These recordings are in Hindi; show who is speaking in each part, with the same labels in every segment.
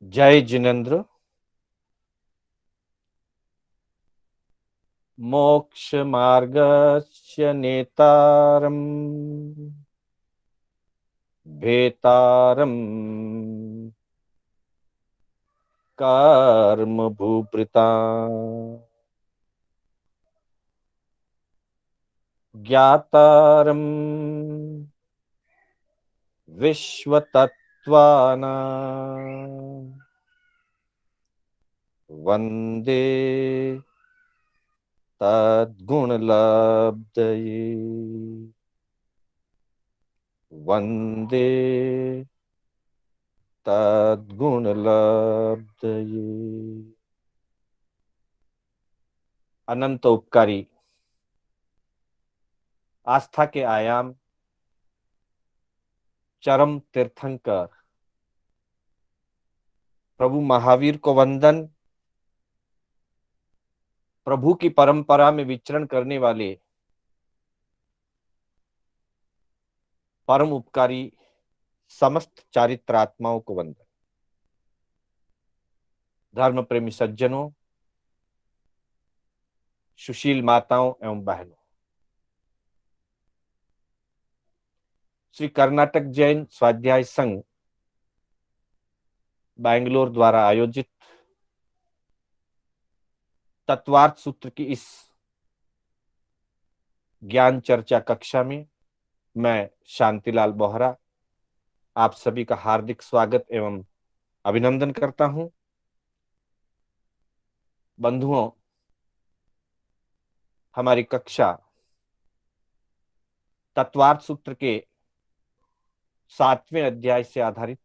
Speaker 1: जय जिनेन्द्र। मोक्ष मार्गस्य नेतारम् भेतारम् कर्म भूभृता ज्ञातारम् विश्वतत्त्वानाम् वन्दे तद्गुणलब्धये। वन्दे तद्गुणलब्धये। अनंत उपकारी आस्था के आयाम चरम तीर्थंकर प्रभु महावीर को वंदन। प्रभु की परंपरा में विचरण करने वाले परम उपकारी समस्त चारित्रात्माओं को वंदन। धर्म प्रेमी सज्जनों, सुशील माताओं एवं बहनों, श्री कर्नाटक जैन स्वाध्याय संघ बैंगलोर द्वारा आयोजित तत्वार्थ सूत्र की इस ज्ञान चर्चा कक्षा में मैं शांतिलाल बोहरा आप सभी का हार्दिक स्वागत एवं अभिनंदन करता हूं। बंधुओं, हमारी कक्षा तत्वार्थ सूत्र के 7वें अध्याय से आधारित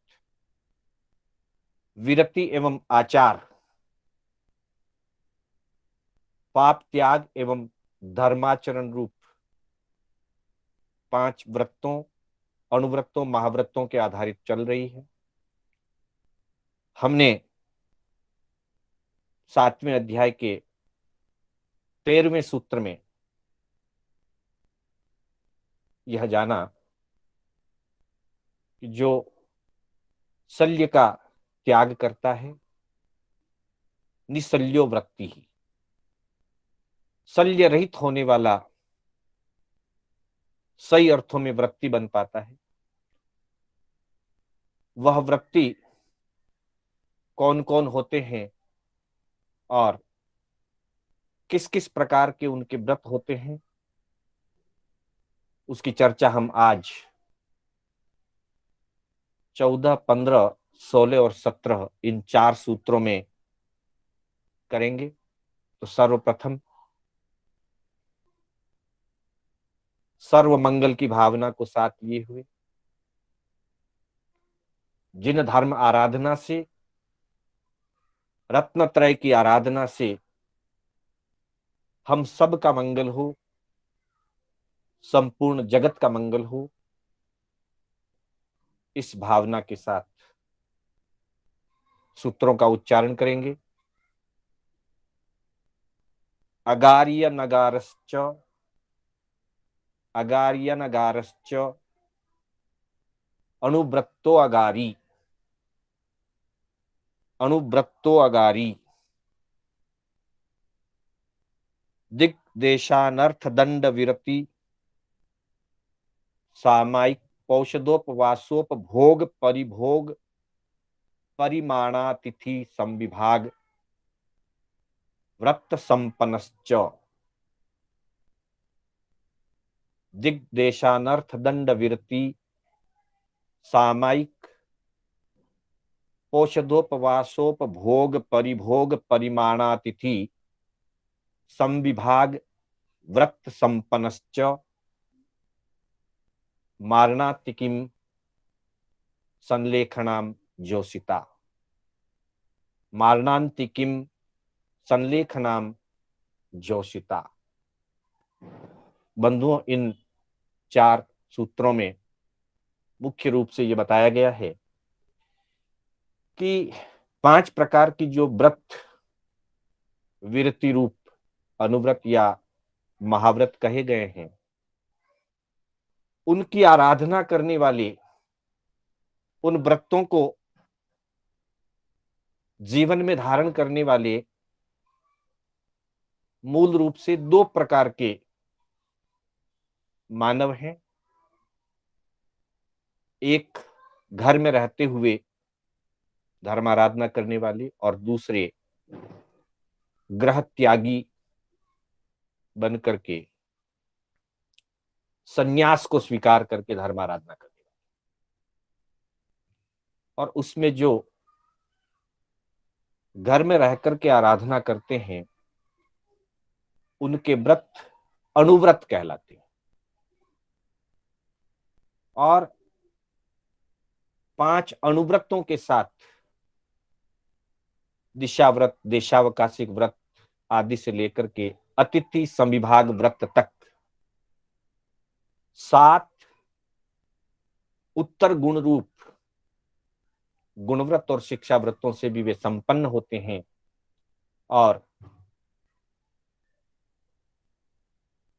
Speaker 1: विरति एवं आचार, पाप त्याग एवं धर्माचरण रूप 5 व्रतों, अणुव्रतों, महाव्रतों के आधारित चल रही है। हमने 7वें अध्याय के 13वें सूत्र में यह जाना कि जो शल्य का त्याग करता है निशल्यो वृत्ति ही, शल्य रहित होने वाला सही अर्थों में वृत्ति बन पाता है। वह वृत्ति कौन कौन होते हैं और किस किस प्रकार के उनके व्रत होते हैं, उसकी चर्चा हम आज 14, 15, 16 और 17 इन 4 सूत्रों में करेंगे। तो सर्वप्रथम सर्व मंगल की भावना को साथ लिए हुए जिन धर्म आराधना से, रत्नत्रय की आराधना से हम सब का मंगल हो, संपूर्ण जगत का मंगल हो, इस भावना के साथ सूत्रों का उच्चारण करेंगे। अगार्य नगारश्च, अगार्य नगारश्च अणुव्रतो अगारी, अणुव्रतो अगारी दिग्देशानर्थ दंड विरति सामायिक पौषदोपवासोपभोग परिभोग परिमाणातिथि संविभाग व्रत संपन्नश्च। दिग्देशानर्थ दंड विरति सामायिक पौषदोपवासोपभोग परिभोग परिमाणातिथि संविभाग व्रत संपन्नश्च मारणातिकिम संलेखनाम जोषिता, मारणांतिकिम संलेखनाम जोषिता। बंधुओं, इन 4 सूत्रों में मुख्य रूप से यह बताया गया है कि 5 प्रकार की जो व्रत विरति रूप अनुव्रत या महाव्रत कहे गए हैं, उनकी आराधना करने वाले उन व्रतों को जीवन में धारण करने वाले मूल रूप से दो प्रकार के मानव हैं। एक घर में रहते हुए धर्म आराधना करने वाले, और दूसरे ग्रह त्यागी बन करके संन्यास को स्वीकार करके धर्म आराधना करने वाले। और उसमें जो घर में रह करके आराधना करते हैं उनके व्रत अनुव्रत कहलाते हैं, और 5 अनुव्रतों के साथ दिशा व्रत, देशावकाशिक व्रत आदि से लेकर के अतिथि संविभाग व्रत तक 7 उत्तर गुण रूप गुणव्रत और शिक्षा व्रतों से भी वे संपन्न होते हैं। और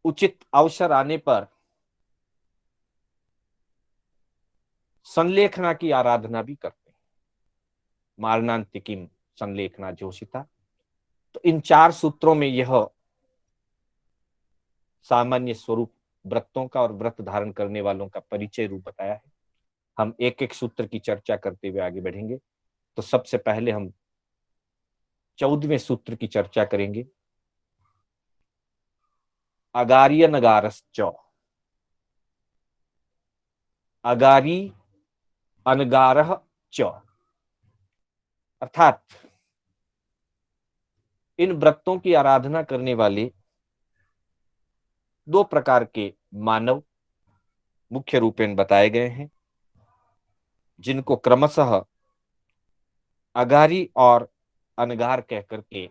Speaker 1: उचित अवसर आने पर संलेखना की आराधना भी करते हैं। मारणांतिकीम संलेखना जोशिता। तो इन 4 सूत्रों में यह सामान्य स्वरूप व्रतों का और व्रत धारण करने वालों का परिचय रूप बताया है। हम एक एक सूत्र की चर्चा करते हुए आगे बढ़ेंगे। तो सबसे पहले हम 14वें सूत्र की चर्चा करेंगे। अगार्य नगारश्च। अगारी अनगारः च, अर्थात इन व्रतों की आराधना करने वाले 2 प्रकार के मानव मुख्य रूपेण बताए गए हैं, जिनको क्रमशः अगारी और अनगार कहकर के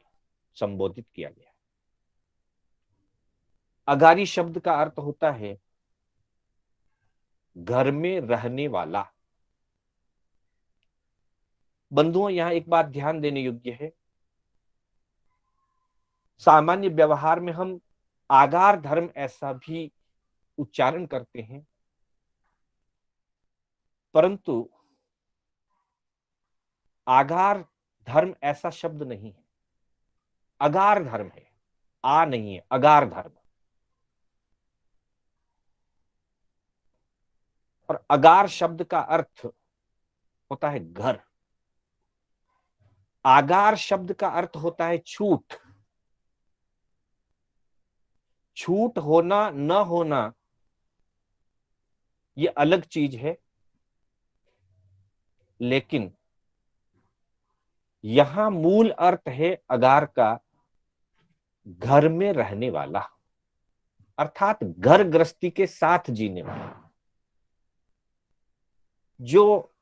Speaker 1: संबोधित किया गया। अगारी शब्द का अर्थ होता है घर में रहने वाला। बंधुओं, यहां एक बात ध्यान देने योग्य है। सामान्य व्यवहार में हम आगार धर्म ऐसा भी उच्चारण करते हैं, परंतु आगार धर्म ऐसा शब्द नहीं है। अगार धर्म है, आ नहीं है, अगार धर्म। और अगार शब्द का अर्थ होता है घर। आगार शब्द का अर्थ होता है छूट। छूट होना न होना ये अलग चीज है, लेकिन यहां मूल अर्थ है अगार का घर में रहने वाला, अर्थात घर गृहस्थी के साथ जीने वाला। जो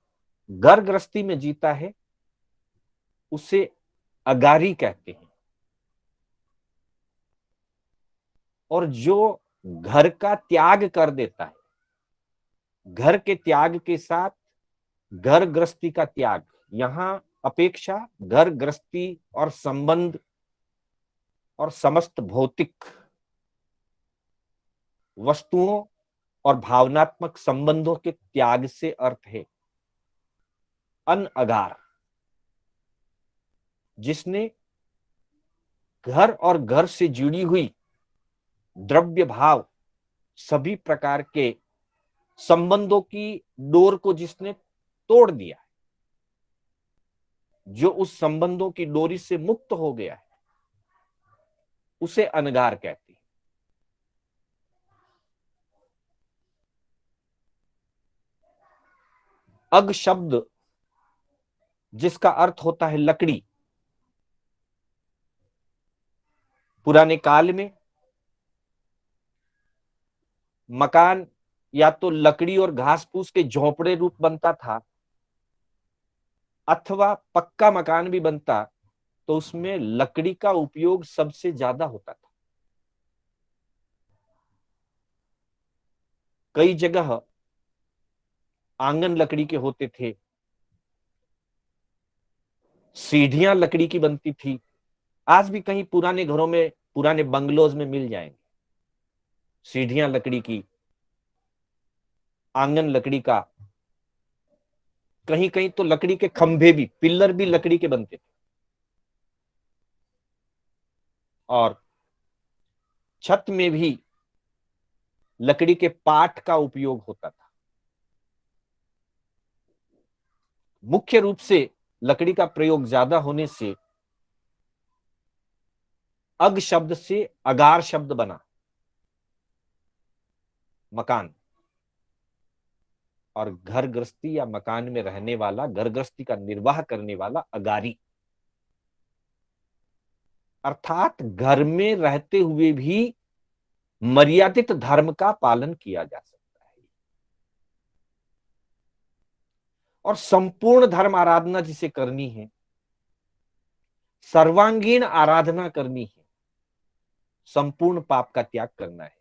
Speaker 1: घर गृहस्थी में जीता है उसे अगारी कहते हैं, और जो घर का त्याग कर देता है, घर के त्याग के साथ घर गृहस्थी का त्याग, यहां अपेक्षा घर गृहस्थी और संबंध और समस्त भौतिक वस्तुओं और भावनात्मक संबंधों के त्याग से अर्थ है अनअगार, जिसने घर और घर से जुड़ी हुई द्रव्य भाव सभी प्रकार के संबंधों की डोर को जिसने तोड़ दिया है, जो उस संबंधों की डोरी से मुक्त हो गया है, उसे अनगार कहते हैं। अग शब्द जिसका अर्थ होता है लकड़ी, पुराने काल में मकान या तो लकड़ी और घास फूस के झोपड़े रूप बनता था, अथवा पक्का मकान भी बनता तो उसमें लकड़ी का उपयोग सबसे ज्यादा होता था। कई जगह आंगन लकड़ी के होते थे, सीढ़ियां लकड़ी की बनती थी। आज भी कहीं पुराने घरों में, पुराने बंगलोज में मिल जाएंगे सीढ़ियां लकड़ी की, आंगन लकड़ी का, कहीं कहीं तो लकड़ी के खंभे भी, पिल्लर भी लकड़ी के बनते थे। और छत में भी लकड़ी के पाट का उपयोग होता था। मुख्य रूप से लकड़ी का प्रयोग ज्यादा होने से अग शब्द से अगार शब्द बना, मकान। और घर गृहस्थी या मकान में रहने वाला, घर गृहस्थी का निर्वाह करने वाला अगारी। अर्थात घर में रहते हुए भी मर्यादित धर्म का पालन किया जा सकता है और संपूर्ण धर्म आराधना जिसे करनी है, सर्वांगीण आराधना करनी है, संपूर्ण पाप का त्याग करना है,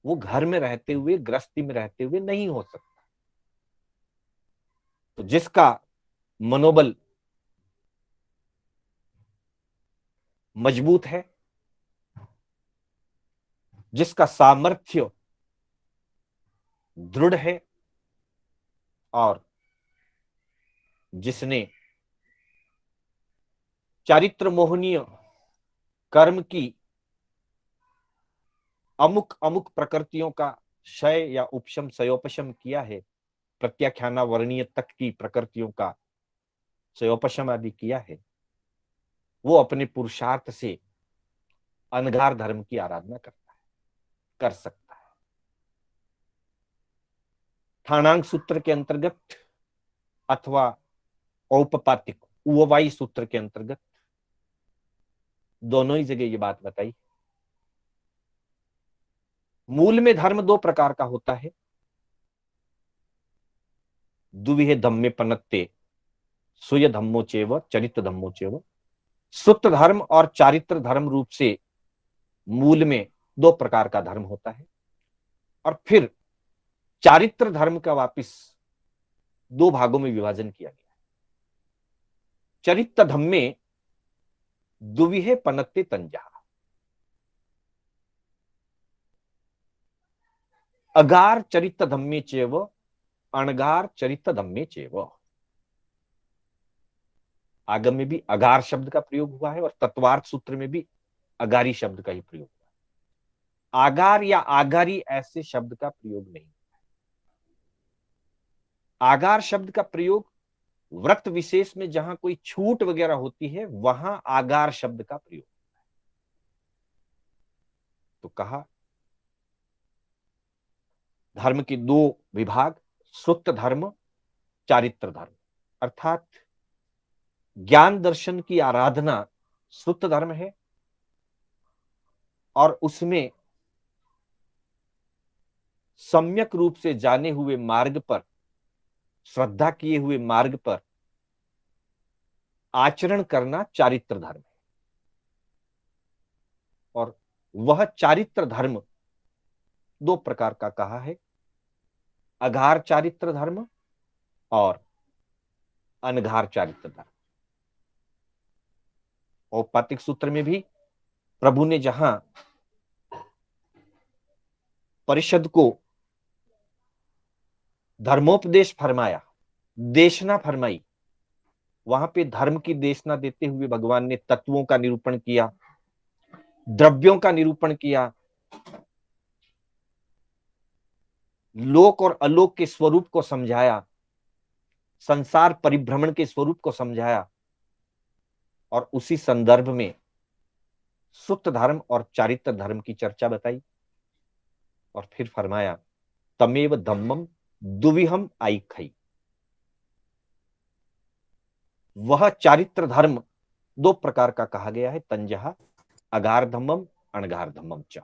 Speaker 1: वो घर में रहते हुए, गृहस्थी में रहते हुए नहीं हो सकता। तो जिसका मनोबल मजबूत है, जिसका सामर्थ्य दृढ़ है और जिसने चारित्र मोहनीय कर्म की अमुक अमुक प्रकृतियों का क्षय या उपशम क्षयोपशम किया है, प्रत्याख्याना वर्णीय तक की प्रकृतियों का क्षयोपशम आदि किया है, वो अपने पुरुषार्थ से अनगार धर्म की आराधना करता है, कर सकता है। ठाणांग सूत्र के अंतर्गत अथवा औपपातिक उववाई सूत्र के अंतर्गत दोनों ही जगह ये बात बताई। मूल में धर्म दो प्रकार का होता है। दुविहे धम्मे पनत्ते सुय धम्मो चेव चरित्र धम्मो चेव। सुत धर्म और चारित्र धर्म रूप से मूल में दो प्रकार का धर्म होता है और फिर चारित्र धर्म का वापिस दो भागों में विभाजन किया गया। चरित्र धम्मे दुविहे पनत्ते तंजा। अगार चरित्र धम्मे चेव अणगार चरित्र धम्मे चेव। आगम में भी अगार शब्द का प्रयोग हुआ है और तत्वार्थ सूत्र में भी अगारी शब्द का ही प्रयोग हुआ है। आगार या आगारी ऐसे शब्द का प्रयोग नहीं। आगार शब्द का प्रयोग व्रत विशेष में जहां कोई छूट वगैरह होती है, वहां आगार शब्द का प्रयोग। तो कहा धर्म के दो विभाग, सुत धर्म, चारित्र धर्म। अर्थात ज्ञान दर्शन की आराधना सुत धर्म है और उसमें सम्यक रूप से जाने हुए मार्ग पर, श्रद्धा किए हुए मार्ग पर आचरण करना चारित्र धर्म है। और वह चारित्र धर्म दो प्रकार का कहा है, अघार चारित्र धर्म और अनघार चारित्र धर्म। औपातिक सूत्र में भी प्रभु ने जहां परिषद को धर्मोपदेश फरमाया, देशना फरमाई, वहां पे धर्म की देशना देते हुए भगवान ने तत्वों का निरूपण किया, द्रव्यों का निरूपण किया, लोक और अलोक के स्वरूप को समझाया, संसार परिभ्रमण के स्वरूप को समझाया और उसी संदर्भ में सुत धर्म और चारित्र धर्म की चर्चा बताई और फिर फरमाया तमेव धम्मम दुविहम आई खई। वह चारित्र धर्म दो प्रकार का कहा गया है, तंजहा अगार धम्मम अणगार धम्मम च।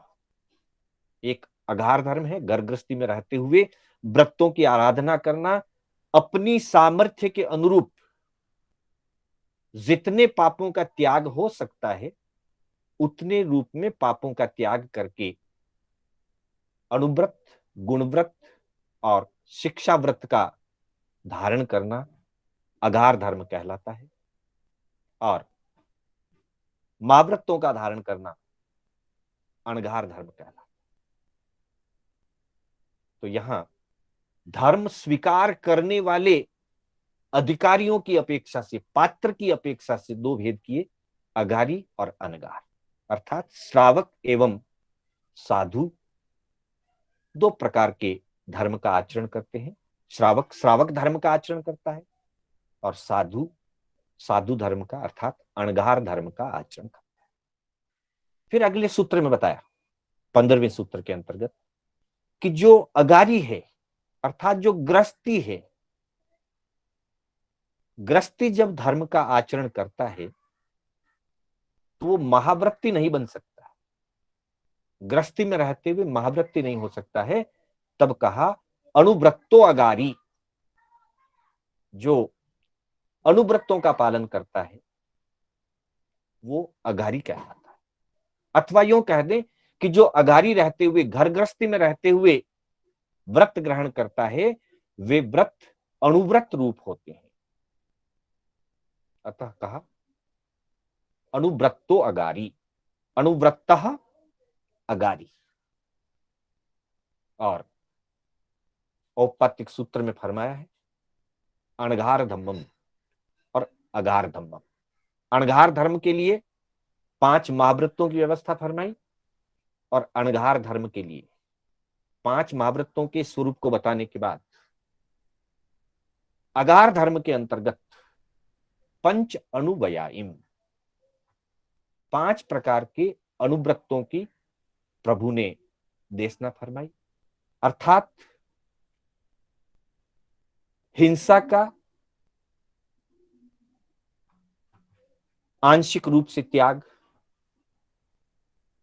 Speaker 1: एक अगार धर्म है, घर गृहस्थी में रहते हुए व्रतों की आराधना करना, अपनी सामर्थ्य के अनुरूप जितने पापों का त्याग हो सकता है उतने रूप में पापों का त्याग करके अणुव्रत, गुणव्रत और शिक्षा व्रत का धारण करना अगार धर्म कहलाता है और महाव्रतों का धारण करना अणगार धर्म कहलाता है। तो यहां धर्म स्वीकार करने वाले अधिकारियों की अपेक्षा से, पात्र की अपेक्षा से दो भेद किए, अगारी और अनगार। अर्थात श्रावक एवं साधु दो प्रकार के धर्म का आचरण करते हैं। श्रावक श्रावक धर्म का आचरण करता है और साधु साधु धर्म का अर्थात अणघार धर्म का आचरण करता है। फिर अगले सूत्र में बताया 15वें सूत्र के अंतर्गत कि जो अगारी है अर्थात जो गृहस्थी है, गृहस्थी जब धर्म का आचरण करता है तो वो महाव्रती नहीं बन सकता। गृहस्थी में रहते हुए महाव्रती नहीं हो सकता है। तब कहा अनुव्रतो अगारी, जो अनुव्रतों का पालन करता है वो अगारी कहलाता है। अथवा यूं कह दें कि जो अगारी रहते हुए घर गृहस्थी में रहते हुए व्रत ग्रहण करता है वे व्रत अनुव्रत रूप होते हैं। अतः कहा अनुव्रतो अगारी, अनुव्रतः अगारी। और औपत्तिक सूत्र में फरमाया है अणघार धम्मम और अगार धम्मम। अणघार धर्म के लिए 5 महाव्रतों की व्यवस्था फरमाई और अणघार धर्म के लिए 5 महाव्रतों के स्वरूप को बताने के बाद अगार धर्म के अंतर्गत पंच अनुव्यायिम 5 प्रकार के अनुव्रतों की प्रभु ने देशना फरमाई। अर्थात हिंसा का आंशिक रूप से त्याग,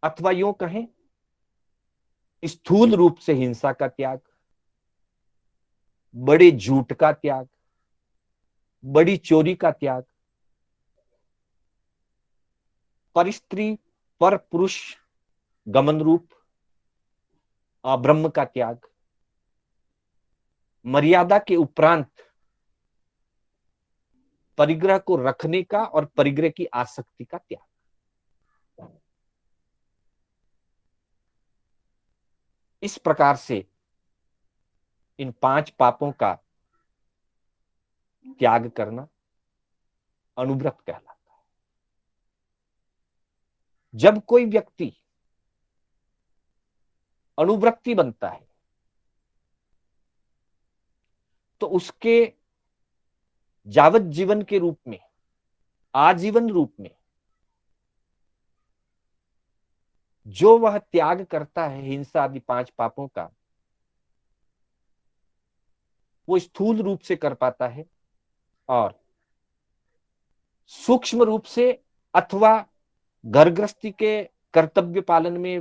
Speaker 1: अथवा यूं कहें स्थूल रूप से हिंसा का त्याग, बड़े झूठ का त्याग, बड़ी चोरी का त्याग, पर स्त्री पर पुरुष गमन रूप अब्रह्म का त्याग, मर्यादा के उपरांत परिग्रह को रखने का और परिग्रह की आसक्ति का त्याग। इस प्रकार से इन 5 पापों का त्याग करना अनुव्रत कहलाता है। जब कोई व्यक्ति अनुव्रती बनता है तो उसके जावत जीवन के रूप में, आजीवन रूप में जो वह त्याग करता है हिंसा आदि 5 पापों का, वो स्थूल रूप से कर पाता है और सूक्ष्म रूप से अथवा घर गृहस्थी के कर्तव्य पालन में,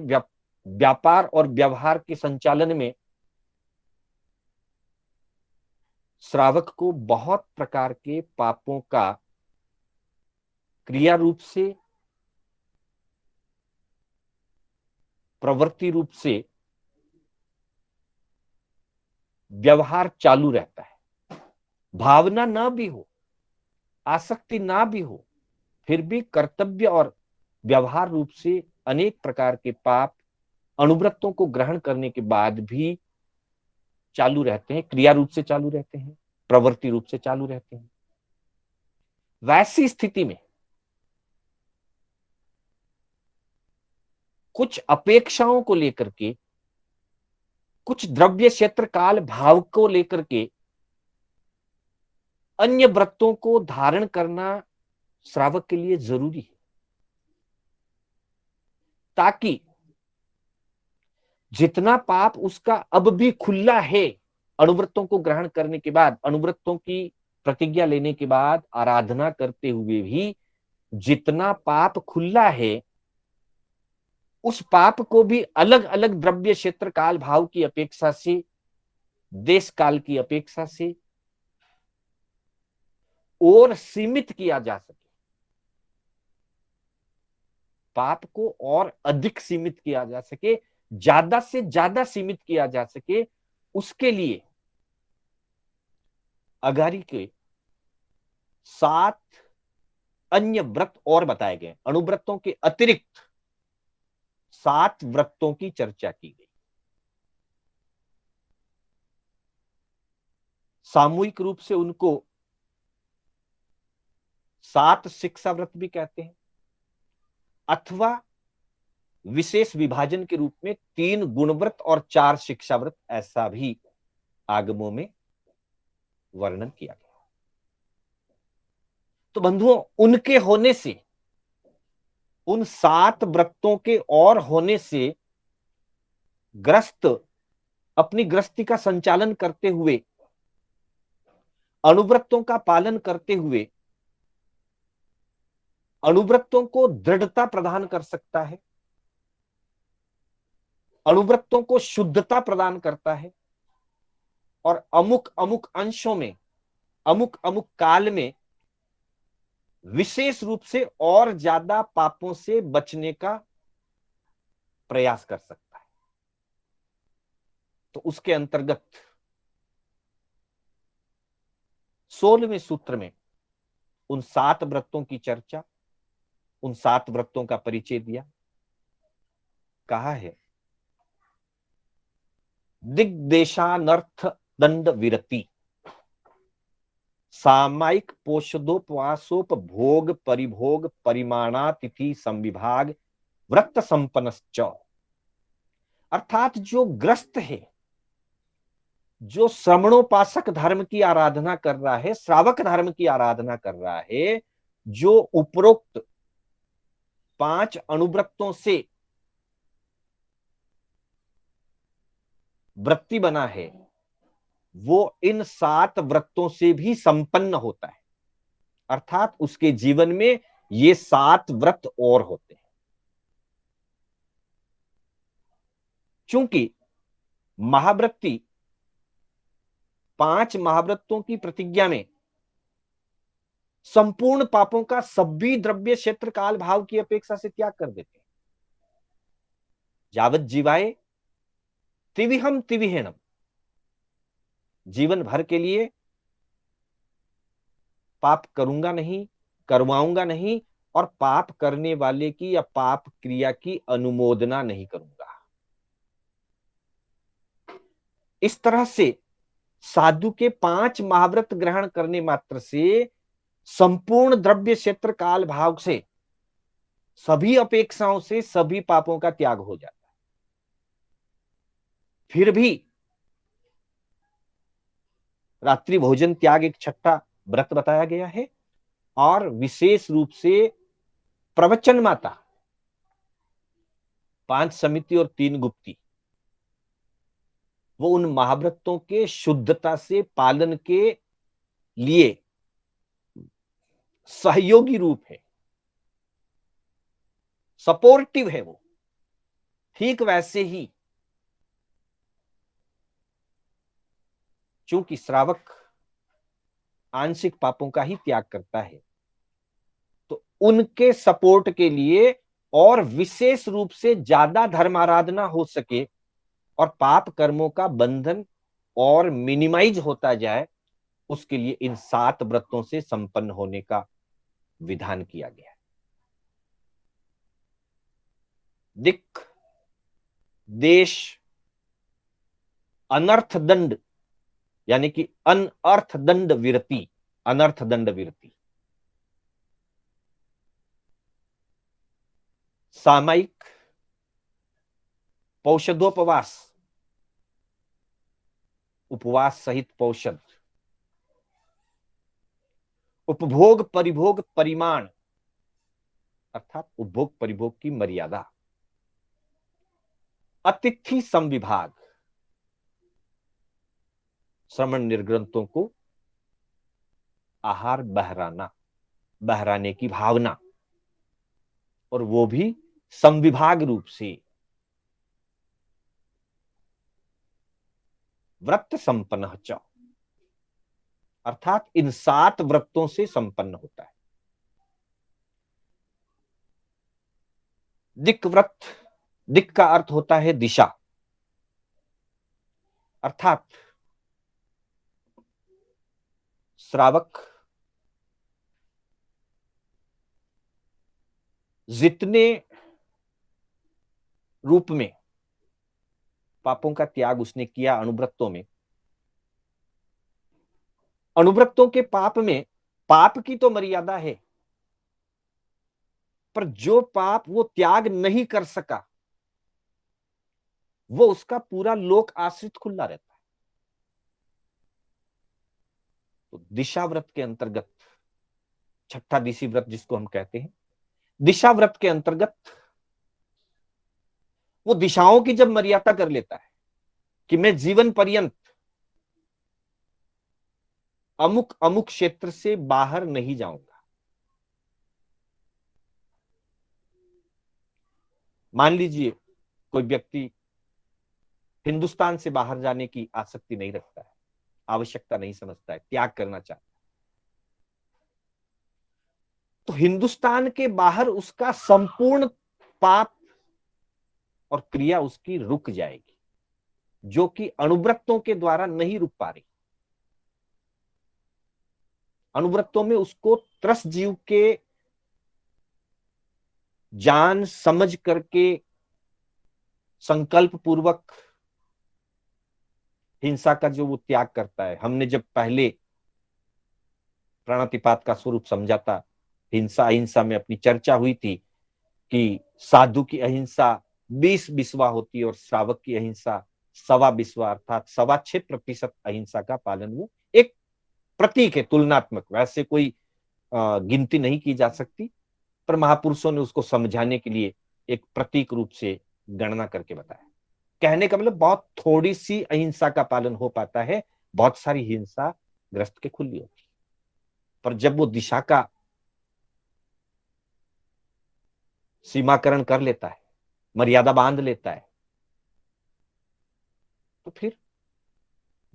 Speaker 1: व्यापार और व्यवहार के संचालन में श्रावक को बहुत प्रकार के पापों का क्रिया रूप से, प्रवृत्ति रूप से व्यवहार चालू रहता है। भावना ना भी हो, आसक्ति ना भी हो, फिर भी कर्तव्य और व्यवहार रूप से अनेक प्रकार के पाप अनुव्रतों को ग्रहण करने के बाद भी चालू रहते हैं, क्रिया रूप से चालू रहते हैं, प्रवृत्ति रूप से चालू रहते हैं। वैसी स्थिति में कुछ अपेक्षाओं को लेकर के, कुछ द्रव्य क्षेत्र काल भाव को लेकर के अन्य व्रतों को धारण करना श्रावक के लिए जरूरी है, ताकि जितना पाप उसका अब भी खुला है अनुव्रतों को ग्रहण करने के बाद, अनुव्रतों की प्रतिज्ञा लेने के बाद आराधना करते हुए भी जितना पाप खुला है उस पाप को भी अलग अलग द्रव्य क्षेत्र काल भाव की अपेक्षा से, देश काल की अपेक्षा से और सीमित किया जा सके, पाप को और अधिक सीमित किया जा सके, ज्यादा से ज्यादा सीमित किया जा सके, उसके लिए अगारी के 7 अन्य व्रत और बताए गए। अनुव्रतों के अतिरिक्त 7 व्रतों की चर्चा की गई। सामूहिक रूप से उनको 7 शिक्षा व्रत भी कहते हैं, अथवा विशेष विभाजन के रूप में 3 गुणव्रत और 4 शिक्षाव्रत, ऐसा भी आगमों में वर्णन किया गया। तो बंधुओं, उनके होने से, उन 7 व्रतों के और होने से ग्रस्त अपनी गृहस्थी का संचालन करते हुए, अनुव्रतों का पालन करते हुए अनुव्रतों को दृढ़ता प्रदान कर सकता है, अनुव्रतों को शुद्धता प्रदान करता है, और अमुक अमुक अंशों में, अमुक अमुक काल में विशेष रूप से और ज्यादा पापों से बचने का प्रयास कर सकता है। तो उसके अंतर्गत 16वें सूत्र में उन 7 व्रतों की चर्चा, उन 7 व्रतों का परिचय दिया। कहा है, दिग्देशानर्थ दंड विरति, सामायिक पोषदोपवासोपभोग परिभोग परिमाणातिथि संविभाग व्रत संपन्नश्च। अर्थात जो ग्रस्त है, जो श्रमणोपासक धर्म की आराधना कर रहा है, श्रावक धर्म की आराधना कर रहा है, जो उपरोक्त 5 अनुव्रतों से वृत्ति बना है, वो इन 7 व्रतों से भी संपन्न होता है। अर्थात उसके जीवन में ये 7 व्रत और होते हैं। चूंकि महाव्रती 5 महाव्रतों की प्रतिज्ञा में संपूर्ण पापों का सभी द्रव्य क्षेत्र काल भाव की अपेक्षा से त्याग कर देते हैं। यावत जीवाए तिविहम तिविहेणम, जीवन भर के लिए पाप करूंगा नहीं, करवाऊंगा नहीं, और पाप करने वाले की या पाप क्रिया की अनुमोदना नहीं करूंगा। इस तरह से साधु के 5 महाव्रत ग्रहण करने मात्र से संपूर्ण द्रव्य क्षेत्र काल भाव से, सभी अपेक्षाओं से, सभी पापों का त्याग हो जाता है। फिर भी रात्रि भोजन त्याग एक छठा व्रत बताया गया है, और विशेष रूप से प्रवचन माता, 5 समिति और 3 गुप्ती, वो उन महाव्रतों के शुद्धता से पालन के लिए सहयोगी रूप है, सपोर्टिव है। वो ठीक वैसे ही चूंकि श्रावक आंशिक पापों का ही त्याग करता है, तो उनके सपोर्ट के लिए और विशेष रूप से ज्यादा धर्म आराधना हो सके और पाप कर्मों का बंधन और मिनिमाइज होता जाए, उसके लिए इन 7 व्रतों से संपन्न होने का विधान किया गया है। दिक् देश अनर्थ दंड, यानी कि अनर्थ दंड विरति, अनर्थ दंड विरति, सामायिक पौषधोपवास, उपवास सहित पौषध, उपभोग परिभोग परिमाण, अर्थात उपभोग परिभोग की मर्यादा, अतिथि संविभाग, श्रमण निर्ग्रंथों को आहार बहराना, बहराने की भावना, और वो भी संविभाग रूप से, व्रत संपन्न च, अर्थात इन 7 व्रतों से संपन्न होता है। दिक् व्रत, दिक् का अर्थ होता है दिशा, अर्थात श्रावक जितने रूप में पापों का त्याग उसने किया अनुव्रतों में, अनुव्रतों के पाप में पाप की तो मर्यादा है, पर जो पाप वो त्याग नहीं कर सका, वो उसका पूरा लोक आश्रित खुला रहता है। तो दिशा व्रत के अंतर्गत, छठा दिशी व्रत जिसको हम कहते हैं, दिशा व्रत के अंतर्गत वो दिशाओं की जब मर्यादा कर लेता है कि मैं जीवन पर्यंत अमुक अमुक क्षेत्र से बाहर नहीं जाऊंगा। मान लीजिए कोई व्यक्ति हिंदुस्तान से बाहर जाने की आसक्ति नहीं रखता है, आवश्यकता नहीं समझता है, त्याग करना चाहता है, तो हिंदुस्तान के बाहर उसका संपूर्ण पाप और क्रिया उसकी रुक जाएगी, जो कि अणुव्रतों के द्वारा नहीं रुक पा रही। अणुव्रतों में उसको त्रस जीव के जान समझ करके संकल्प पूर्वक हिंसा का जो वो त्याग करता है। हमने जब पहले प्राणातिपात का स्वरूप समझा था, हिंसा अहिंसा में अपनी चर्चा हुई थी कि साधु की अहिंसा 20 बिस्वा होती है और श्रावक की अहिंसा 1.25 बिस्वा, अर्थात 6.25% अहिंसा का पालन वो एक प्रतीक है, तुलनात्मक। वैसे कोई गिनती नहीं की जा सकती, पर महापुरुषों ने उसको समझाने के लिए एक प्रतीक रूप से गणना करके बताया। कहने का मतलब बहुत थोड़ी सी अहिंसा का पालन हो पाता है, बहुत सारी हिंसा ग्रस्त के खुली होती है। पर जब वो दिशा का सीमाकरण कर लेता है, मर्यादा बांध लेता है, तो फिर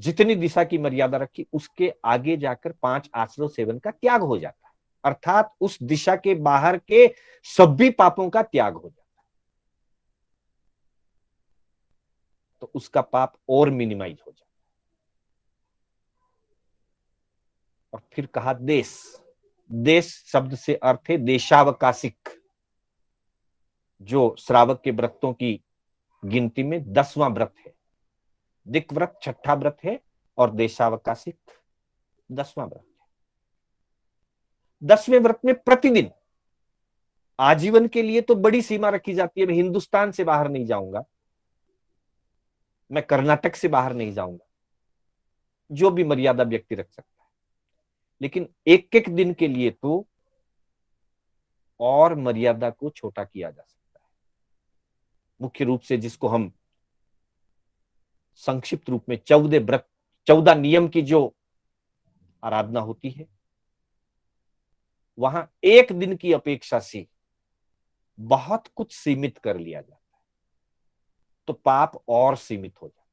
Speaker 1: जितनी दिशा की मर्यादा रखी उसके आगे जाकर 5 आश्रव सेवन का त्याग हो जाता है, अर्थात उस दिशा के बाहर के सभी पापों का त्याग हो जाता है। तो उसका पाप और मिनिमाइज हो जाता है। और फिर कहा देश। देश शब्द से अर्थ है देशावकाशिक, जो श्रावक के व्रतों की गिनती में 10वां व्रत है। दिक व्रत छठा व्रत है और देशावकाशिक 10वां व्रत है। 10वें व्रत में प्रतिदिन आजीवन के लिए तो बड़ी सीमा रखी जाती है, मैं हिंदुस्तान से बाहर नहीं जाऊंगा, मैं कर्नाटक से बाहर नहीं जाऊंगा, जो भी मर्यादा व्यक्ति रख सकता है। लेकिन एक एक दिन के लिए तो और मर्यादा को छोटा किया जा सकता है। मुख्य रूप से जिसको हम संक्षिप्त रूप में 14 व्रत, 14 नियम की जो आराधना होती है, वहां एक दिन की अपेक्षा से बहुत कुछ सीमित कर लिया जाता है, तो पाप और सीमित हो जाता है।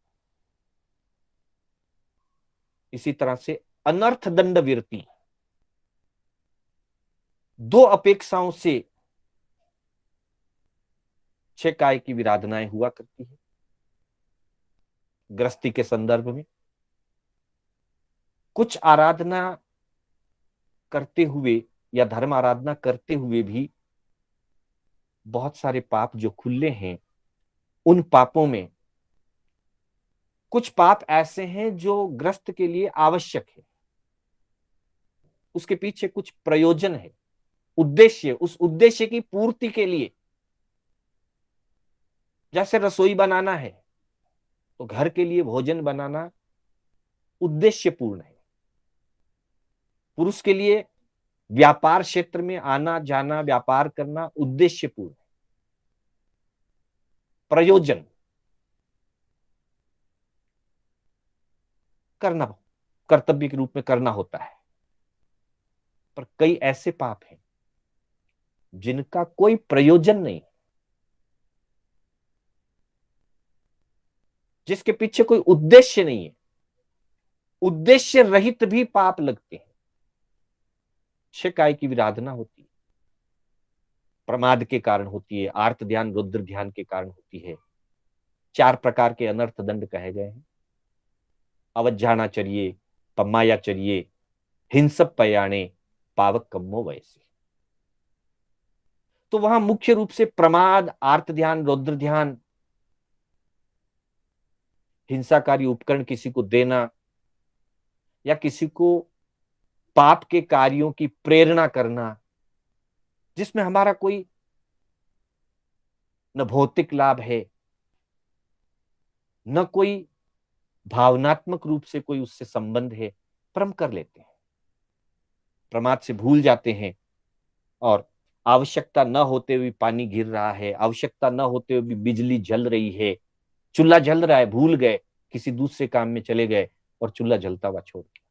Speaker 1: इसी तरह से अनर्थ दंड विरति, 2 अपेक्षाओं से 6 काय की विराधनाएं हुआ करती है गृहस्थी के संदर्भ में। कुछ आराधना करते हुए या धर्म आराधना करते हुए भी बहुत सारे पाप जो खुले हैं, उन पापों में कुछ पाप ऐसे हैं जो ग्रस्त के लिए आवश्यक है, उसके पीछे कुछ प्रयोजन है, उद्देश्य, उस उद्देश्य की पूर्ति के लिए। जैसे रसोई बनाना है तो घर के लिए भोजन बनाना उद्देश्यपूर्ण है। पुरुष के लिए व्यापार क्षेत्र में आना जाना, व्यापार करना उद्देश्यपूर्ण है, प्रयोजन करना कर्तव्य के रूप में करना होता है। पर कई ऐसे पाप हैं जिनका कोई प्रयोजन नहीं, जिसके पीछे कोई उद्देश्य नहीं है, उद्देश्य रहित भी पाप लगते हैं। 6 काय की विराधना होती है, प्रमाद के कारण होती है, आर्त ध्यान रुद्र ध्यान के कारण होती है। 4 प्रकार के अनर्थ दंड कहे गए हैं, अवज्ञानाचर्ये, पम्मायाचर्ये, हिंसप पयाणे, पावक कम्मो वैसे। तो वहां मुख्य रूप से प्रमाद, आर्त ध्यान, रुद्र ध्यान, हिंसाकारी उपकरण किसी को देना या किसी को पाप के कार्यों की प्रेरणा करना, जिसमें हमारा कोई न भौतिक लाभ है न कोई भावनात्मक रूप से कोई उससे संबंध है, पर हम कर लेते हैं, प्रमाद से भूल जाते हैं। और आवश्यकता न होते हुए पानी गिर रहा है, आवश्यकता न होते हुए भी बिजली जल रही है, चूल्हा जल रहा है, भूल गए, किसी दूसरे काम में चले गए और चूल्हा जलता हुआ छोड़ दिया,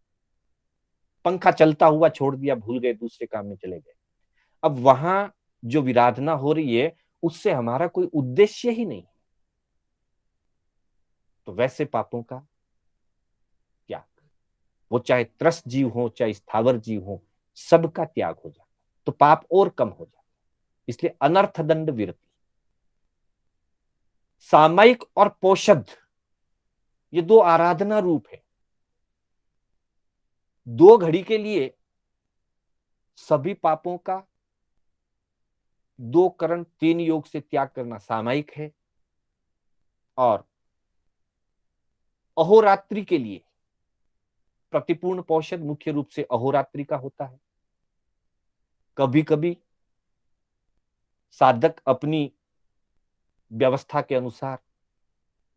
Speaker 1: पंखा चलता हुआ छोड़ दिया, भूल गए, दूसरे काम में चले गए। अब वहां जो विराधना हो रही है उससे हमारा कोई उद्देश्य ही नहीं। तो वैसे पापों का त्याग, वो चाहे त्रस्त जीव हो चाहे स्थावर जीव हो, सबका त्याग हो जाता, तो पाप और कम हो जाता। इसलिए अनर्थ दंड विरति, सामयिक और पोषद, ये दो आराधना रूप है। 2 घड़ी के लिए सभी पापों का 2 करण 3 योग से त्याग करना सामयिक है, और अहोरात्रि के लिए प्रतिपूर्ण पोषद मुख्य रूप से अहोरात्रि का होता है। कभी कभी साधक अपनी व्यवस्था के अनुसार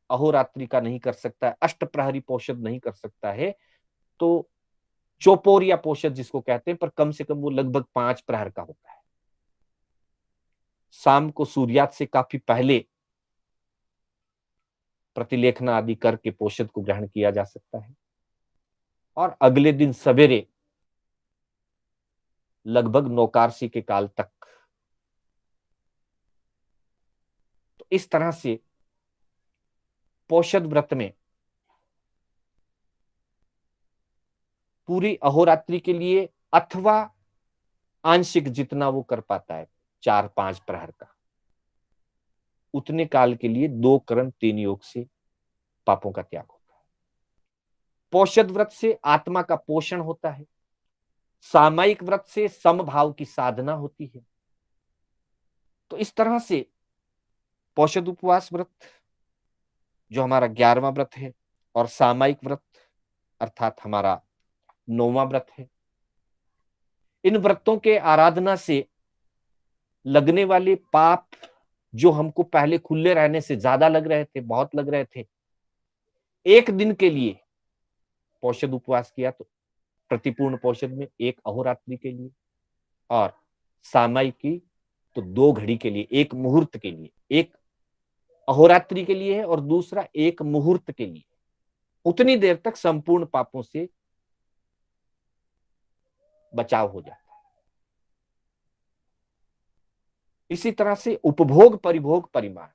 Speaker 1: अहोरात्रि का नहीं कर सकता है, अष्टप्रहरी पोषद नहीं कर सकता है, तो चौपोर या पोषद जिसको कहते हैं, पर कम से कम वो लगभग 5 प्रहर का होता है। शाम को सूर्यास्त से काफी पहले प्रतिलेखना आदि करके पोषद को ग्रहण किया जा सकता है, और अगले दिन सवेरे लगभग नौकारसी के काल तक। तो इस तरह से पोषद व्रत में पूरी अहोरात्रि के लिए अथवा आंशिक जितना वो कर पाता है 4-5 प्रहर का, उतने काल के लिए 2 करण 3 योग से पापों का त्याग होता है। पोषद व्रत से आत्मा का पोषण होता है, सामयिक व्रत से समभाव की साधना होती है। तो इस तरह से पोषद उपवास व्रत जो हमारा 11वां व्रत है, और सामयिक व्रत अर्थात हमारा 9वां व्रत है, इन व्रतों के आराधना से लगने वाले पाप जो हमको पहले खुले रहने से ज्यादा लग रहे थे, बहुत लग रहे थे, एक दिन के लिए पोषद उपवास किया तो प्रतिपूर्ण पोषद में एक अहोरात्रि के लिए, और सामयिक की तो 2 घड़ी के लिए, एक मुहूर्त के लिए, एक अहोरात्रि के लिए है और दूसरा एक मुहूर्त के लिए, उतनी देर तक संपूर्ण पापों से बचाव हो जाता है। इसी तरह से उपभोग परिभोग परिमाण,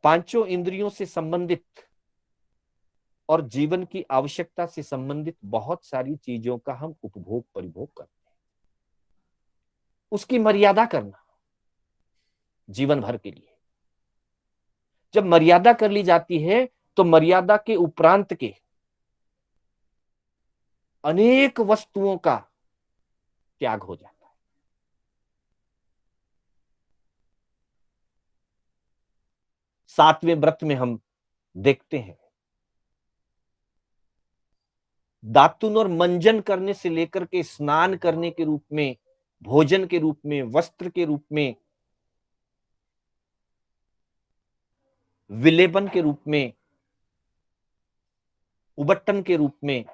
Speaker 1: 5 इंद्रियों से संबंधित और जीवन की आवश्यकता से संबंधित बहुत सारी चीजों का हम उपभोग परिभोग करते हैं, उसकी मर्यादा करना जीवन भर के लिए। जब मर्यादा कर ली जाती है तो मर्यादा के उपरांत के अनेक वस्तुओं का त्याग हो जाता है। 7वें व्रत में हम देखते हैं दातुन और मंजन करने से लेकर के स्नान करने के रूप में, भोजन के रूप में, वस्त्र के रूप में, विलेपन के रूप में, उबट्टन के रूप में,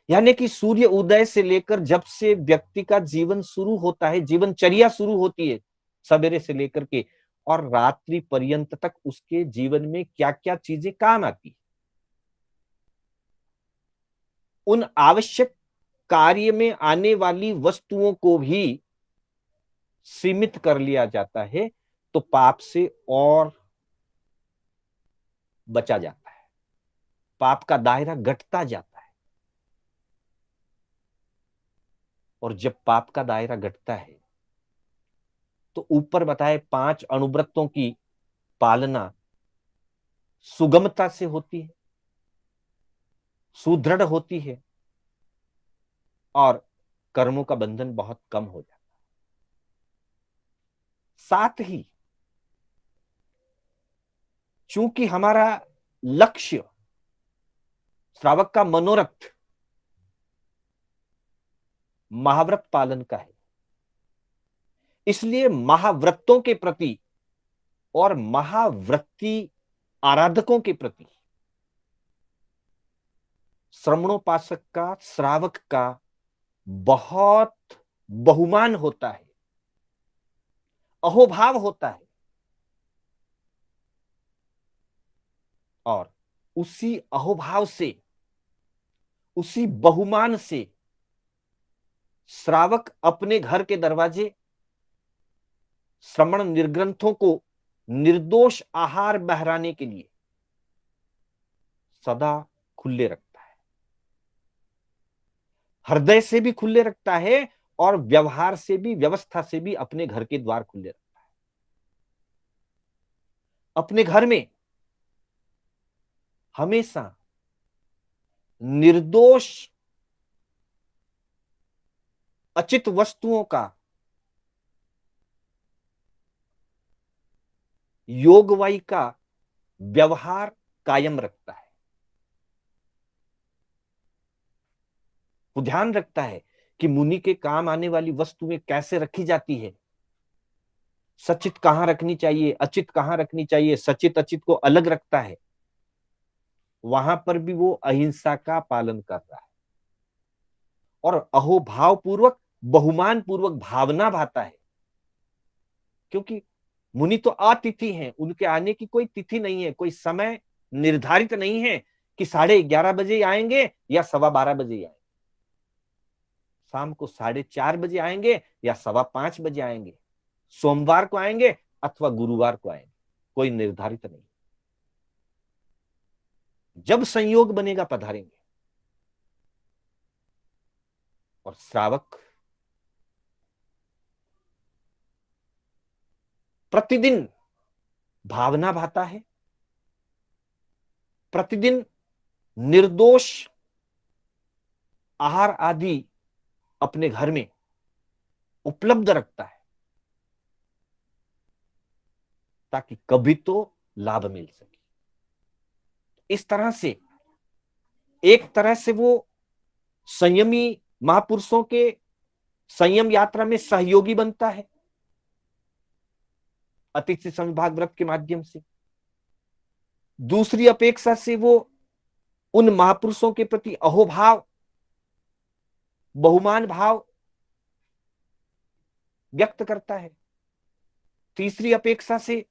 Speaker 1: यानी कि सूर्य उदय से लेकर जब से व्यक्ति का जीवन शुरू होता है, जीवनचर्या शुरू होती है सवेरे से लेकर के, और रात्रि पर्यंत तक उसके जीवन में क्या क्या चीजें काम आती है, उन आवश्यक कार्य में आने वाली वस्तुओं को भी सीमित कर लिया जाता है, तो पाप से और बचा जाता है, पाप का दायरा घटता जाता है। और जब पाप का दायरा घटता है तो ऊपर बताए 5 अणुव्रतों की पालना सुगमता से होती है, सुदृढ़ होती है, और कर्मों का बंधन बहुत कम हो जाता है। साथ ही चूंकि हमारा लक्ष्य, श्रावक का मनोरथ महाव्रत पालन का है, इसलिए महाव्रतों के प्रति और महाव्रती आराधकों के प्रति श्रमणोपासक का, श्रावक का बहुत बहुमान होता है, अहोभाव होता है। और उसी अहोभाव से, उसी बहुमान से श्रावक अपने घर के दरवाजे श्रमण निर्ग्रंथों को निर्दोष आहार बहराने के लिए सदा खुले रखता है, हृदय से भी खुले रखता है और व्यवहार से भी, व्यवस्था से भी अपने घर के द्वार खुले रखता है। अपने घर में हमेशा निर्दोष अचित वस्तुओं का योगवाई का व्यवहार कायम रखता है। वो ध्यान रखता है कि मुनि के काम आने वाली वस्तुएं कैसे रखी जाती है, सचित कहां रखनी चाहिए, अचित कहां रखनी चाहिए, सचित अचित को अलग रखता है। वहां पर भी वो अहिंसा का पालन कर रहा है और अहोभाव पूर्वक, बहुमान पूर्वक भावना भाता है। क्योंकि मुनि तो अतिथि हैं, उनके आने की कोई तिथि नहीं है, कोई समय निर्धारित नहीं है कि 11:30 बजे आएंगे या 12:15 बजे आएंगे, शाम को 4:30 बजे आएंगे या 5:15 बजे आएंगे, सोमवार को आएंगे अथवा गुरुवार को आएंगे, कोई निर्धारित नहीं। जब संयोग बनेगा पधारेंगे। और श्रावक प्रतिदिन भावना भाता है, प्रतिदिन निर्दोष आहार आदि अपने घर में उपलब्ध रखता है ताकि कभी तो लाभ मिल सके। इस तरह से एक तरह से वो संयमी महापुरुषों के संयम यात्रा में सहयोगी बनता है अतिथि संविभाग व्रत के माध्यम से। दूसरी अपेक्षा से वो उन महापुरुषों के प्रति अहोभाव, बहुमान भाव व्यक्त करता है। तीसरी अपेक्षा से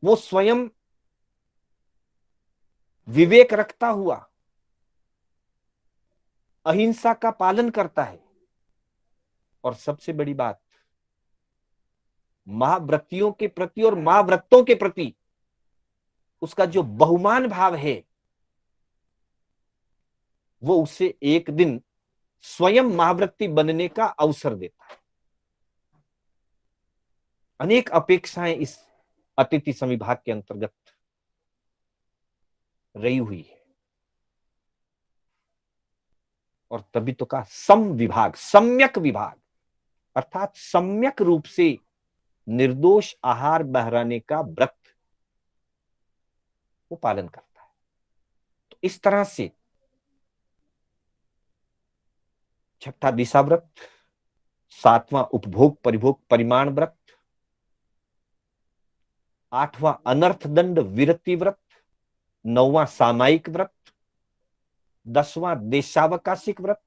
Speaker 1: वो स्वयं विवेक रखता हुआ अहिंसा का पालन करता है। और सबसे बड़ी बात, महाव्रतियों के प्रति और महाव्रतों के प्रति उसका जो बहुमान भाव है वो उसे एक दिन स्वयं महाव्रती बनने का अवसर देता है। अनेक अपेक्षाएं इस अतिथि संविभाग के अंतर्गत रही हुई है। और तभी तो कहा सम विभाग, सम्यक विभाग, अर्थात सम्यक रूप से निर्दोष आहार बहराने का व्रत वो पालन करता है। तो इस तरह से छठा दिशा व्रत, सातवां उपभोग परिभोग परिमाण व्रत, आठवां अनर्थ दंड विरति व्रत, नौवां सामायिक व्रत, 10वां देशावकाशिक व्रत,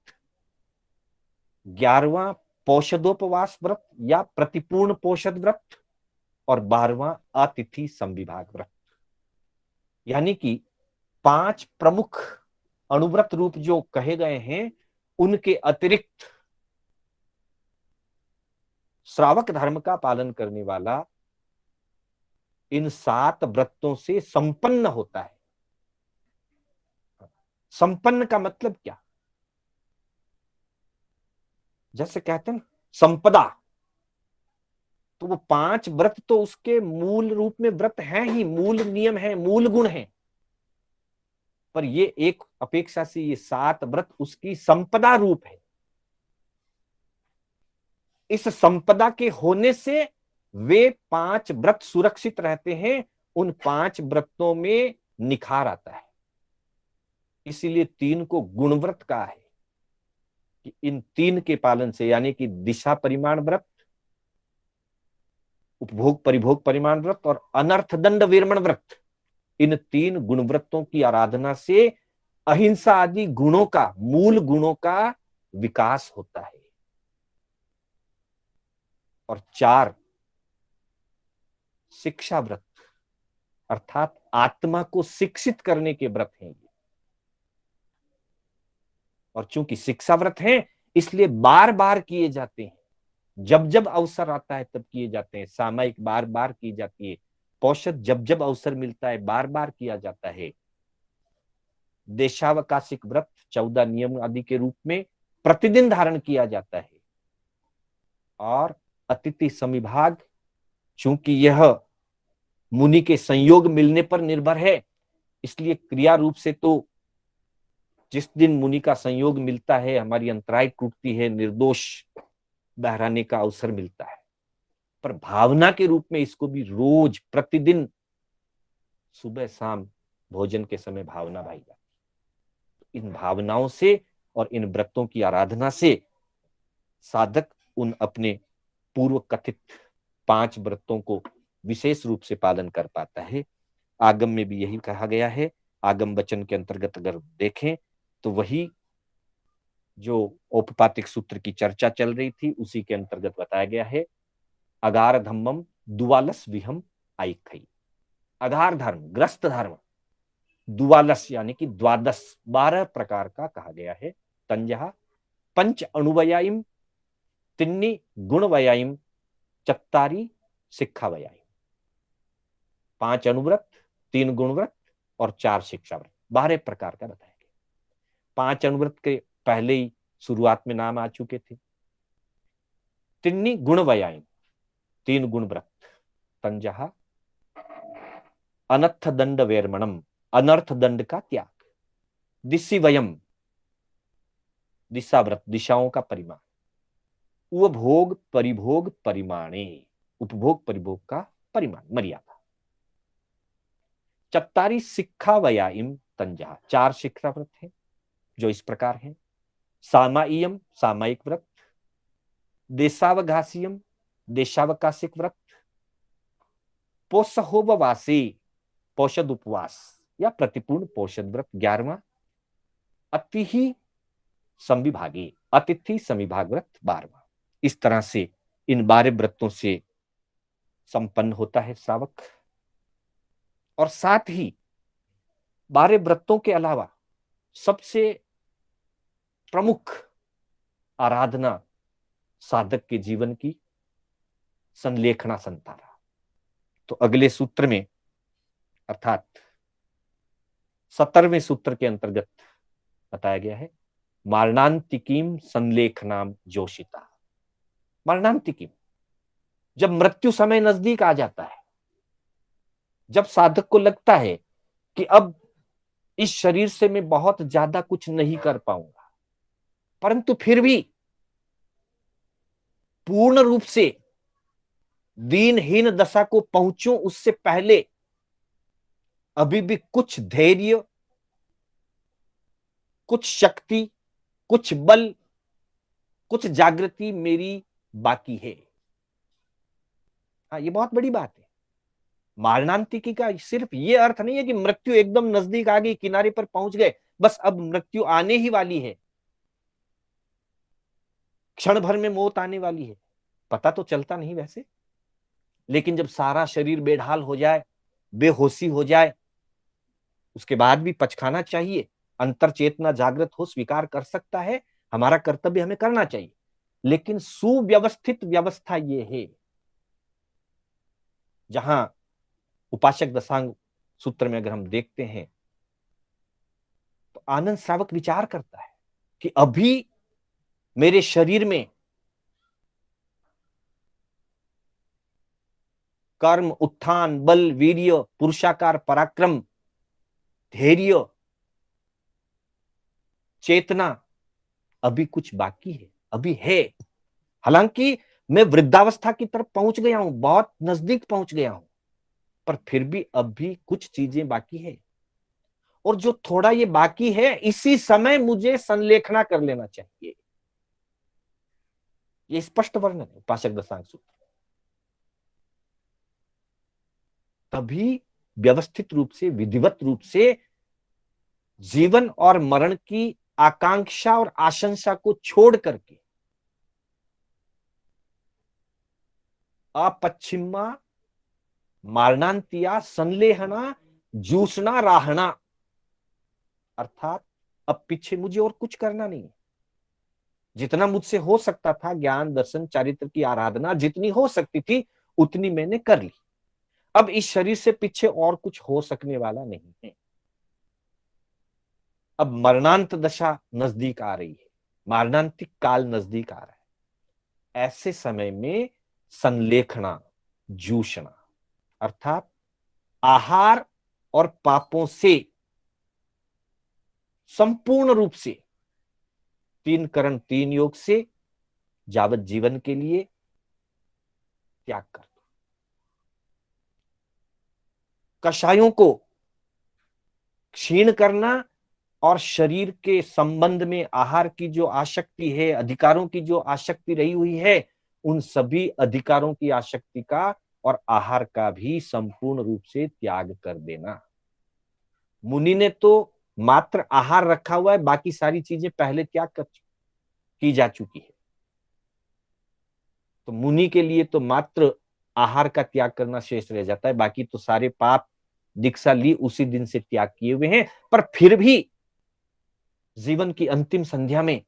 Speaker 1: 11वां पौषदोपवास व्रत या प्रतिपूर्ण पौषद व्रत और 12वां अतिथि संविभाग व्रत। यानी कि 5 प्रमुख अणुव्रत रूप जो कहे गए हैं, उनके अतिरिक्त श्रावक धर्म का पालन करने वाला इन 7 व्रतों से संपन्न होता है। संपन्न का मतलब क्या? जैसे कहते हैं संपदा, तो वो 5 व्रत तो उसके मूल रूप में व्रत हैं ही, मूल नियम है, मूल गुण है। पर ये एक अपेक्षा से ये 7 व्रत उसकी संपदा रूप है। इस संपदा के होने से वे 5 व्रत सुरक्षित रहते हैं, उन 5 व्रतों में निखार आता है। इसीलिए 3 को गुणव्रत कहा है कि इन 3 के पालन से, यानी कि दिशा परिमाण व्रत, उपभोग परिभोग परिमाण व्रत और अनर्थ दंड विरमण व्रत, इन 3 गुणव्रतों की आराधना से अहिंसा आदि गुणों का, मूल गुणों का विकास होता है। और 4 शिक्षा व्रत, अर्थात आत्मा को शिक्षित करने के व्रत हैं ये। और चूंकि शिक्षा व्रत हैं, इसलिए बार बार किए जाते हैं, जब जब अवसर आता है तब किए जाते हैं। सामयिक बार बार की जाती है, पौषध जब जब अवसर मिलता है बार बार किया जाता है। देशावकाशिक व्रत 14 नियम आदि के रूप में प्रतिदिन धारण किया जाता है। और अतिथि समिभाग, चूंकि यह मुनि के संयोग मिलने पर निर्भर है, इसलिए क्रिया रूप से तो जिस दिन मुनि का संयोग मिलता है हमारी अंतराय टूटती है, निर्दोष बहराने का अवसर मिलता है। पर भावना के रूप में इसको भी रोज प्रतिदिन सुबह शाम भोजन के समय भावना भाई जाती। इन भावनाओं से और इन व्रतों की आराधना से साधक उन अपने पूर्व कथित 5 व्रतों को विशेष रूप से पालन कर पाता है। आगम में भी यही कहा गया है। आगम वचन के अंतर्गत अगर देखें तो वही जो औपपातिक सूत्र की चर्चा चल रही थी उसी के अंतर्गत बताया गया है। अगार धम्मम दुवालस विहम आइखई। अगार धर्म, ग्रस्त धर्म, दुवालस यानी कि 12 प्रकार का कहा गया है। तंजहा पंच अणुवयाइम, तिन्नी गुणवयाइम, चत्तारी शिक्षा वयाइम। 5 अणुव्रत, 3 गुणव्रत और 4 शिक्षा व्रत, 12 प्रकार का बताया गया। 5 अणुव्रत के पहले ही शुरुआत में नाम आ चुके थे। तिन्नी गुणवयाइम, 3 गुणव्रत। तंजहा अनर्थ दंड वैरमणम, अनर्थ दंड का त्याग। दिशि वयम, दिशा व्रत, दिशाओं का परिमाण। उपभोग परिभोग परिमाणे, उपभोग परिभोग का परिमाण, मर्यादा। चत्तारी शिक्षा वयाइम तंजहा, 4 शिक्षा व्रत है जो इस प्रकार है। सामाइयम, सामायिक व्रत। देशावघासियम, देशावकाशिक व्रत। पोषहोपवासी, पोषद उपवास या प्रतिपूर्ण पोषद व्रत 11वां। अतिथि संविभागी, अतिथि संविभाग व्रत 12वां। इस तरह से इन 12 व्रतों से संपन्न होता है श्रावक। और साथ ही 12 व्रतों के अलावा सबसे प्रमुख आराधना साधक के जीवन की संलेखना संतारा। तो अगले सूत्र में अर्थात 17वें सूत्र के अंतर्गत बताया गया है मरणांतिकीम संलेखनाम जोशिता। मरणांतिकीम, जब मृत्यु समय नजदीक आ जाता है, जब साधक को लगता है कि अब इस शरीर से मैं बहुत ज्यादा कुछ नहीं कर पाऊंगा, परंतु फिर भी पूर्ण रूप से दीनहीन दशा को पहुंचूं उससे पहले अभी भी कुछ धैर्य, कुछ शक्ति, कुछ बल, कुछ जागृति मेरी बाकी है। हाँ, ये बहुत बड़ी बात है। मारणांतिकी का सिर्फ ये अर्थ नहीं है कि मृत्यु एकदम नजदीक आ गई, किनारे पर पहुंच गए, बस अब मृत्यु आने ही वाली है, क्षण भर में मौत आने वाली है। पता तो चलता नहीं वैसे, लेकिन जब सारा शरीर बेढाल हो जाए, बेहोशी हो जाए, उसके बाद भी पछखाना चाहिए। अंतर चेतना जागृत हो, स्वीकार कर सकता है, हमारा कर्तव्य हमें करना चाहिए। लेकिन सुव्यवस्थित व्यवस्था ये है जहां उपासक दशांग सूत्र में अगर हम देखते हैं तो आनंद श्रावक विचार करता है कि अभी मेरे शरीर में कर्म, उत्थान, बल, वीर्य, पुरुषाकार, पराक्रम, धैर्य, चेतना अभी कुछ बाकी है, अभी है। हालांकि मैं वृद्धावस्था की तरफ पहुंच गया हूं, बहुत नजदीक पहुंच गया हूं, पर फिर भी अभी कुछ चीजें बाकी है। और जो थोड़ा ये बाकी है, इसी समय मुझे संलेखना कर लेना चाहिए। ये स्पष्ट वर्णन है उपासक दशांग सूत्र। तभी व्यवस्थित रूप से, विधिवत रूप से जीवन और मरण की आकांक्षा और आशंसा को छोड़ करके अपच्छिमा मारणांतिया संलेहना जूसना राहना, अर्थात अब पीछे मुझे और कुछ करना नहीं है। जितना मुझसे हो सकता था ज्ञान दर्शन चारित्र की आराधना जितनी हो सकती थी उतनी मैंने कर ली। अब इस शरीर से पीछे और कुछ हो सकने वाला नहीं है। अब मरणांत दशा नजदीक आ रही है, मारणांतिक काल नजदीक आ रहा है। ऐसे समय में संलेखना, जूशना, अर्थात आहार और पापों से संपूर्ण रूप से 3 करण 3 योग से जावत जीवन के लिए त्याग कर दो। कषायों को क्षीण करना और शरीर के संबंध में आहार की जो आसक्ति है, अधिकारों की जो आसक्ति रही हुई है, उन सभी अधिकारों की आसक्ति का और आहार का भी संपूर्ण रूप से त्याग कर देना। मुनि ने तो मात्र आहार रखा हुआ है, बाकी सारी चीजें पहले त्याग की जा चुकी है। तो मुनि के लिए तो मात्र आहार का त्याग करना शेष रह जाता है, बाकी तो सारे पाप दीक्षा ली उसी दिन से त्याग किए हुए हैं। पर फिर भी जीवन की अंतिम संध्या में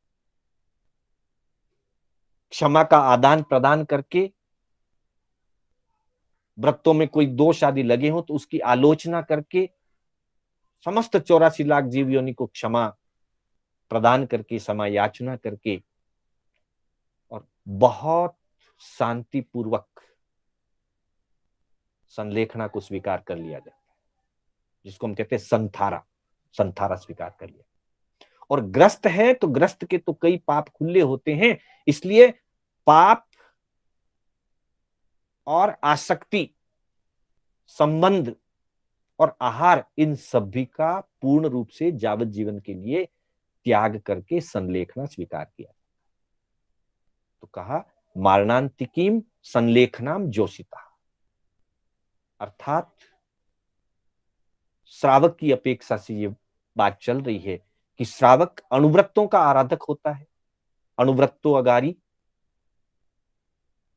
Speaker 1: क्षमा का आदान प्रदान करके, व्रतों में कोई दोष आदि लगे हो तो उसकी आलोचना करके, समस्त 84 लाख जीव योनि को क्षमा प्रदान करके, क्षमा याचना करके, और बहुत शांतिपूर्वक संलेखना को स्वीकार कर लिया जाता है, जिसको हम कहते हैं संथारा, संथारा स्वीकार कर लिया। और ग्रस्त है तो ग्रस्त के तो कई पाप खुले होते हैं, इसलिए पाप और आसक्ति, संबंध और आहार, इन सभी का पूर्ण रूप से जावत जीवन के लिए त्याग करके संलेखना स्वीकार किया। तो कहा मारणांतिकीम संलेखनाम जोशिता, अर्थात श्रावक की अपेक्षा से ये बात चल रही है कि श्रावक अनुव्रतों का आराधक होता है, अनुव्रतो अगारी।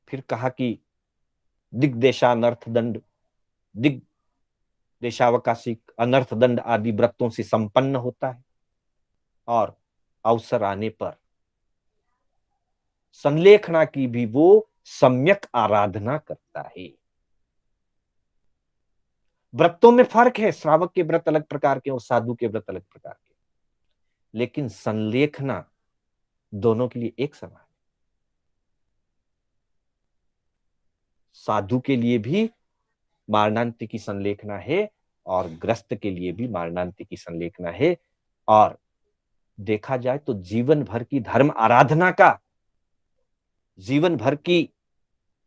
Speaker 1: फिर कहा कि दिग्देशानर्थ दंड, दिग देशावकाशिक अनर्थ दंड आदि व्रतों से संपन्न होता है, और अवसर आने पर संलेखना की भी वो सम्यक आराधना करता है। व्रतों में फर्क है, श्रावक के व्रत अलग प्रकार के और साधु के व्रत अलग प्रकार के, लेकिन संलेखना दोनों के लिए एक समान है। साधु के लिए भी मारणांत की संलेखना है और ग्रस्त के लिए भी मारणांत की संलेखना है। और देखा जाए तो जीवन भर की धर्म आराधना का, जीवन भर की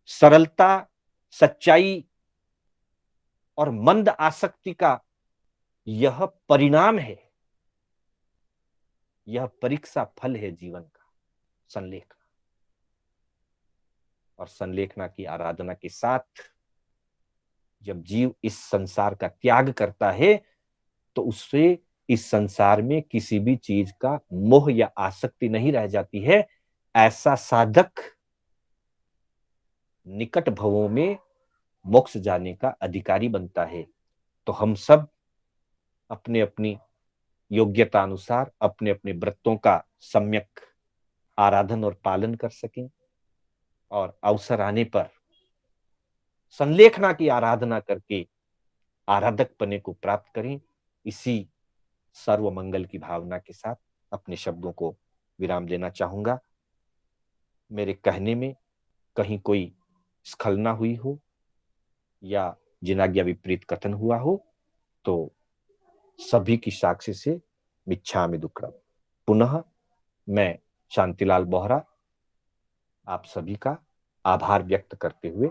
Speaker 1: सरलता, सच्चाई और मंद आसक्ति का यह परिणाम है, यह परीक्षा फल है जीवन का, संलेखना। और संलेखना की आराधना के साथ जब जीव इस संसार का त्याग करता है तो उससे इस संसार में किसी भी चीज का मोह या आसक्ति नहीं रह जाती है। ऐसा साधक निकट भवों में मोक्ष जाने का अधिकारी बनता है। तो हम सब अपने अपनी योग्यता अनुसार अपने अपने व्रतों का सम्यक आराधन और पालन कर सकें, और अवसर आने पर संलेखना की आराधना करके आराधक पने को प्राप्त करें। इसी सर्व मंगल की भावना के साथ अपने शब्दों को विराम देना चाहूंगा। मेरे कहने में कहीं कोई स्खलना हुई हो या जिनाज्ञा विपरीत कथन हुआ हो तो सभी की साक्षी से मिच्छामि दुक्कडम। पुनः मैं शांतिलाल बोहरा आप सभी का आभार व्यक्त करते हुए